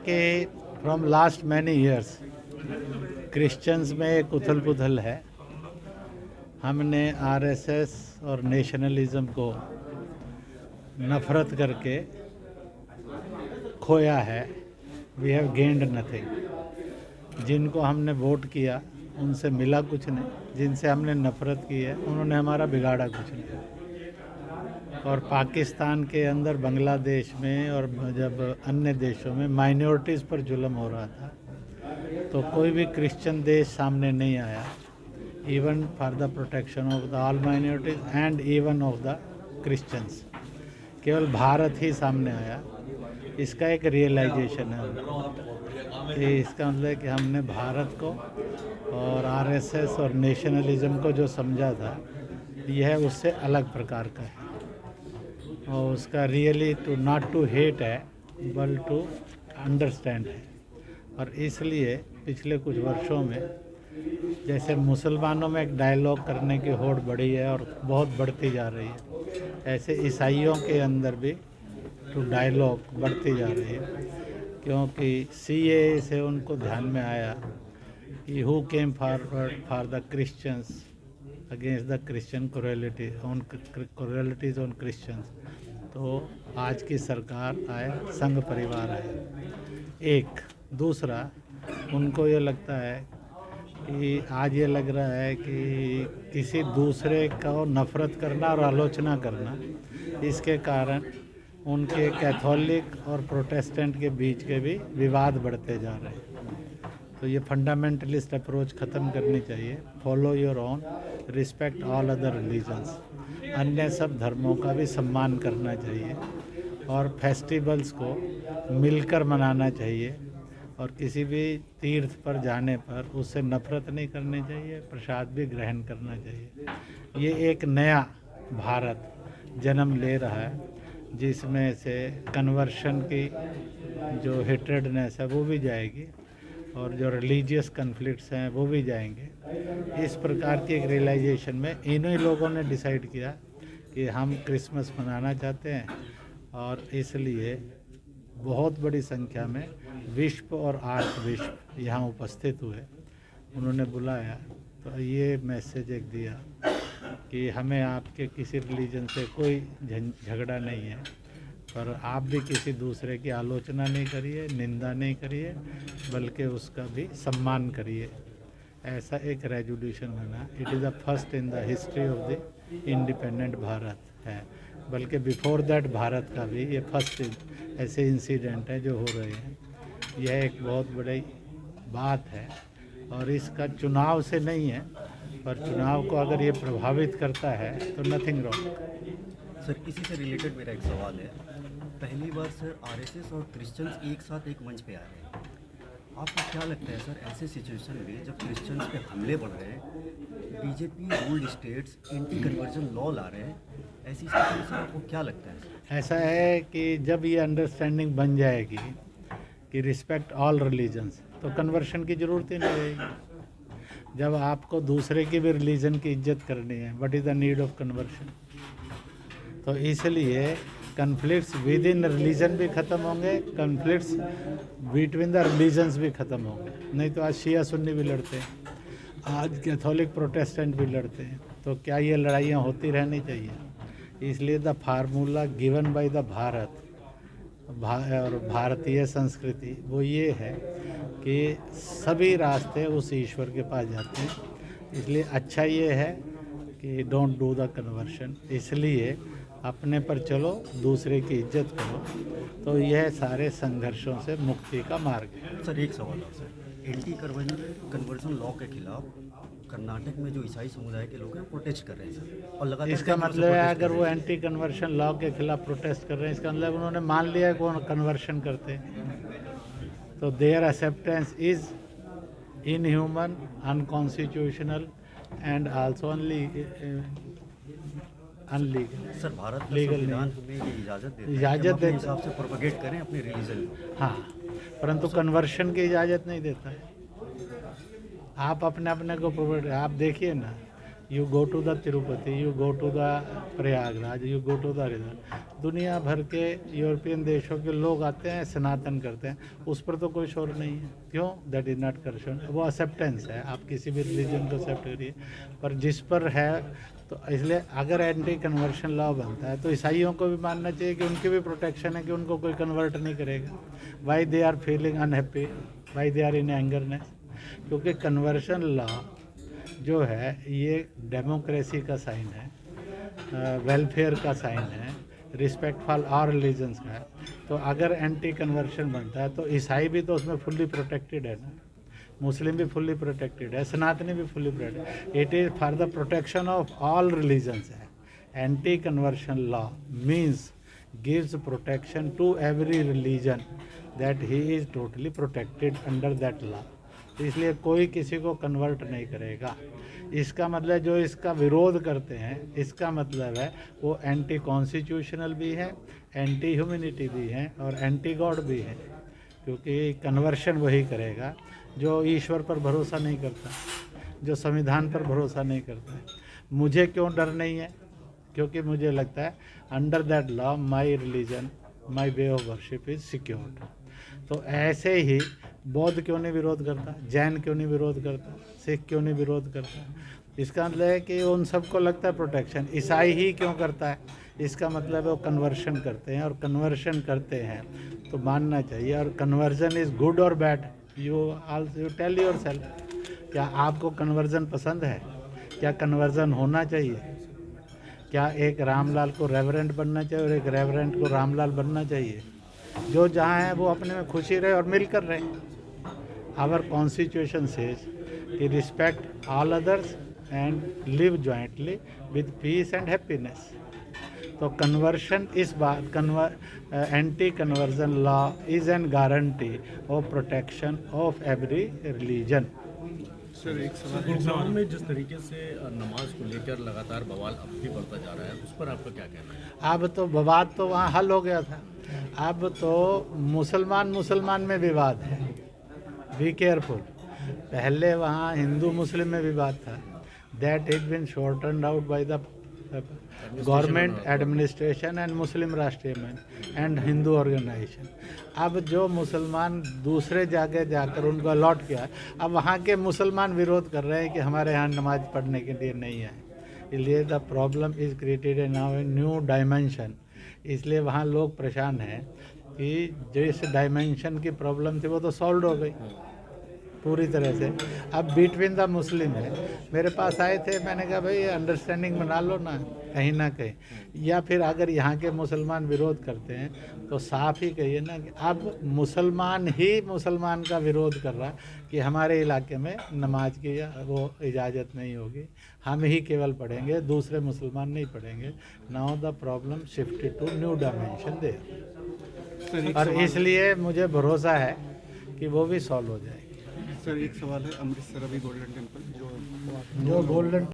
कि from last many years Christians में एक उथल पुथल है। हमने आरएसएस और नेशनलिज्म को नफरत करके खोया है। We have gained nothing. जिनको हमने वोट किया उनसे मिला कुछ नहीं, जिनसे हमने नफरत की है उन्होंने हमारा बिगाड़ा कुछ नहीं। और पाकिस्तान के अंदर, बांग्लादेश में और जब अन्य देशों में माइनॉरिटीज़ पर जुल्म हो रहा था तो कोई भी क्रिश्चियन देश सामने नहीं आया, even for the protection of the all minorities and even of the Christians. केवल भारत ही सामने आया। इसका एक रियलाइजेशन है कि इसका मतलब है कि हमने भारत को और आरएसएस और नेशनलिज्म को जो समझा था यह उससे अलग प्रकार का है और उसका really to not to hate है बल टू अंडरस्टैंड है। और इसलिए पिछले कुछ वर्षों में जैसे मुसलमानों में एक डायलॉग करने की होड़ बढ़ी है और बहुत बढ़ती जा रही है, ऐसे ईसाइयों के अंदर भी टू डायलॉग बढ़ती जा रही है। क्योंकि सीए से उनको ध्यान में आया कि who came forward for the Christians against the Christian cruelties on Christians. तो आज की सरकार आए, संघ परिवार आए। एक दूसरा, उनको ये लगता है कि आज ये लग रहा है कि किसी दूसरे को नफ़रत करना और आलोचना करना, इसके कारण उनके कैथोलिक और प्रोटेस्टेंट के बीच के भी विवाद बढ़ते जा रहे हैं। तो ये फंडामेंटलिस्ट अप्रोच ख़त्म करनी चाहिए। Follow your own, respect all other religions. अन्य सब धर्मों का भी सम्मान करना चाहिए और फेस्टिवल्स को मिलकर मनाना चाहिए। और किसी भी तीर्थ पर जाने पर उससे नफ़रत नहीं करनी चाहिए, प्रसाद भी ग्रहण करना चाहिए। ये एक नया भारत जन्म ले रहा है जिसमें से कन्वर्शन की जो हेट्रेडनेस है वो भी जाएगी और जो रिलीजियस कन्फ्लिक्ट्स हैं वो भी जाएंगे। इस प्रकार की एक रियलाइजेशन में इन्हीं लोगों ने डिसाइड किया कि हम क्रिसमस मनाना चाहते हैं और इसलिए बहुत बड़ी संख्या में विश्व और आर्थ विश्व यहाँ उपस्थित हुए। उन्होंने बुलाया तो ये मैसेज एक दिया कि हमें आपके किसी रिलीजन से कोई झगड़ा नहीं है, पर आप भी किसी दूसरे की आलोचना नहीं करिए, निंदा नहीं करिए, बल्कि उसका भी सम्मान करिए। ऐसा एक रेजोल्यूशन बना। It is the first in the history of the independent Bharat है, बल्कि बिफोर दैट भारत का भी ये फर्स्ट ऐसे इंसिडेंट है जो हो रहे हैं। यह एक बहुत बड़ी बात है और इसका चुनाव से नहीं है, पर चुनाव को अगर ये प्रभावित करता है तो नथिंग रॉन्ग। सर, इसी से रिलेटेड मेरा एक सवाल है। पहली बार सर आरएसएस और क्रिश्चियंस एक साथ एक मंच पे आ रहे हैं। आपको क्या लगता है सर, ऐसे सिचुएशन में जब क्रिश्चियंस पे हमले बढ़ रहे हैं, BJP ruled states anti conversion law ला रहे हैं, ऐसी स्थिति में सर आपको क्या लगता है? ऐसा है कि जब ये अंडरस्टैंडिंग बन जाएगी कि रिस्पेक्ट ऑल रिलीजन्स, तो कन्वर्शन की ज़रूरत ही नहीं रहेगी। जब आपको दूसरे की भी रिलीजन की इज्जत करनी है, what is the need of conversion? तो इसलिए कन्फ्लिक्ट्स विद इन रिलीजन भी ख़त्म होंगे, कन्फ्लिक्ट्स बिटवीन द रिलीजन्स भी ख़त्म होंगे। नहीं तो आज शिया सुन्नी भी लड़ते हैं, आज कैथोलिक प्रोटेस्टेंट भी लड़ते हैं। तो क्या ये लड़ाइयाँ होती रहनी चाहिए? इसलिए the formula given by the Bharat और भारतीय संस्कृति वो ये है कि सभी रास्ते उस ईश्वर के पास जाते हैं। इसलिए अच्छा ये है कि डोंट डू द कन्वर्शन। इसलिए अपने पर चलो, दूसरे की इज्जत करो, तो यह सारे संघर्षों से मुक्ति का मार्ग है। सर, एक सवाल और सर, एंटी कन्वर्जन लॉ के खिलाफ कर्नाटक में जो ईसाई समुदाय के लोग हैं प्रोटेस्ट कर रहे हैं सर, और लगातार इसका मतलब है अगर वो एंटी कन्वर्शन लॉ के खिलाफ प्रोटेस्ट कर रहे हैं, इसका मतलब उन्होंने मान लिया है कि वो कन्वर्शन करते हैं। तो their acceptance is inhuman, unconstitutional and also unlegal. Sir, Bharat का लीगल संविधान हमें ये इजाज़त देता है कि इजाज़त हम अपने देता हिसाब से प्रोपेगेट करें अपने रिलीजन को। हाँ, परंतु कन्वर्शन की इजाज़त नहीं देता है। आप अपने अपने को प्रोवाइड, आप देखिए ना, you go to the Tirupati, you go to the Prayagraj, you go to the दुनिया भर के यूरोपियन देशों के लोग आते हैं, सनातन करते हैं, उस पर तो कोई शोर नहीं है। क्यों? दैट इज़ नॉट करप्शन, वो एक्सेप्टेंस है, आप किसी भी रिलीजन को एक्सेप्ट करिए। पर जिस पर है तो इसलिए अगर एंटी कन्वर्शन लॉ बनता है तो ईसाइयों को भी मानना चाहिए कि उनकी भी प्रोटेक्शन है, कि उनको कोई कन्वर्ट नहीं करेगा। Why they are feeling unhappy, why they are in angerness, क्योंकि कन्वर्शन लॉ जो है ये डेमोक्रेसी का साइन है, वेलफेयर का साइन है, रिस्पेक्ट फॉर ऑल रिलीजन्स का है। तो अगर एंटी कन्वर्शन बनता है तो ईसाई भी तो उसमें फुल्ली प्रोटेक्टेड है ना, मुस्लिम भी फुल्ली प्रोटेक्टेड है, सनातनी भी fully protected. It is for the protection of all religions है। Anti conversion law means gives protection to every religion that he is totally protected under that law. इसलिए कोई किसी को कन्वर्ट नहीं करेगा। इसका मतलब जो इसका विरोध करते हैं, इसका मतलब है वो एंटी कॉन्स्टिट्यूशनल भी है, एंटी ह्यूमैनिटी भी है और एंटी गॉड भी है, क्योंकि कन्वर्शन वही करेगा जो ईश्वर पर भरोसा नहीं करता, जो संविधान पर भरोसा नहीं करता है। मुझे क्यों डर नहीं है? क्योंकि मुझे लगता है under that law my religion, my way of worship is secured. तो ऐसे ही बौद्ध क्यों नहीं विरोध करता, जैन क्यों नहीं विरोध करता, सिख क्यों नहीं विरोध करता? इसका मतलब है कि उन सबको लगता है प्रोटेक्शन। ईसाई ही क्यों करता है? इसका मतलब है वो कन्वर्शन करते हैं, और कन्वर्शन करते हैं तो मानना चाहिए। और कन्वर्जन इज़ गुड और bad, you tell yourself. क्या आपको कन्वर्जन पसंद है? क्या कन्वर्जन होना चाहिए? क्या एक रामलाल को रेवरेंट बनना चाहिए और एक रेवरेंट को रामलाल बनना चाहिए? जो जहाँ है वो अपने में खुशी रहे और मिलकर रहे। आवर कॉन्स्टिट्यूशन सेज कि respect all others and live jointly with piece and happiness. तो कन्वर्शन इस बात anti conversion law is an guarantee of protection of every religion. Sir एक सवाल, गुरुग्राम में जिस तरीके से नमाज को लेकर लगातार बवाल अब भी बढ़ता जा रहा है, उस पर आपका क्या कहना है? अब तो विवाद तो वहाँ हल हो गया था, अब तो मुसलमान में विवाद है। Be careful. पहले वहाँ हिंदू मुस्लिम में विवाद था, that is been sorted out by the government administration and Muslim Rashtriya Manch and Hindu organisation. अब जो मुसलमान दूसरे जगह जाकर उनको अलॉट किया, अब वहाँ के मुसलमान विरोध कर रहे हैं कि हमारे यहाँ नमाज पढ़ने के लिए नहीं है। इसलिए the problem is created in now a new dimension. इसलिए वहाँ लोग परेशान हैं कि जो इस डायमेंशन की प्रॉब्लम थी वो तो सॉल्व हो गई पूरी तरह से। अब बिटवीन द मुस्लिम है। मेरे पास आए थे, मैंने कहा भाई अंडरस्टैंडिंग बना लो ना कहीं ना कहीं, या फिर अगर यहाँ के मुसलमान विरोध करते हैं तो साफ ही कहिए ना कि अब मुसलमान ही मुसलमान का विरोध कर रहा कि हमारे इलाके में नमाज की वो इजाज़त नहीं होगी, हम ही केवल पढ़ेंगे, दूसरे मुसलमान नहीं पढ़ेंगे। Now the problem shifted to new dimension there, और इसलिए मुझे भरोसा है कि वो भी सॉल्व हो जाएगी। सर एक सवाल है, अमृतसर अभी गोल्डन टेम्पल जो गोल्डन